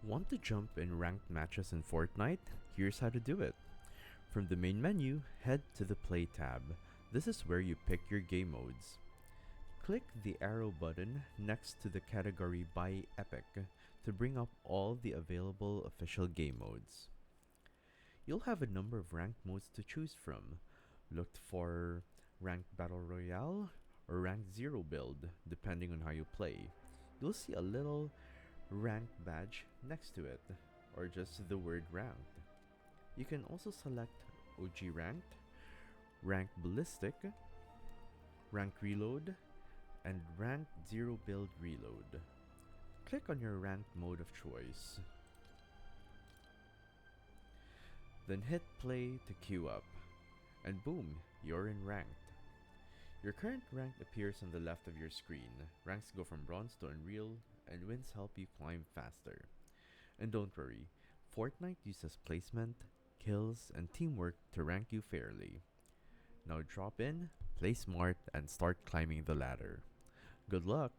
Want to jump in ranked matches in Fortnite? Here's how to do it. From the main menu, head to the Play tab. This is where you pick your game modes. Click the arrow button next to the category by Epic to bring up all the available official game modes. You'll have a number of ranked modes to choose from. Look for Ranked Battle Royale or Ranked Zero build, depending on how you play. You'll see a little ranked badge next to it, or just the word ranked. You can also select OG ranked, ranked ballistic, ranked reload, and ranked zero build reload. Click on your ranked mode of choice. Then hit play to queue up, and boom, you're in ranked. Your current rank appears on the left of your screen. Ranks go from bronze to unreal, and wins help you climb faster. And don't worry, Fortnite uses placement, kills, and teamwork to rank you fairly. Now drop in, play smart, and start climbing the ladder. Good luck!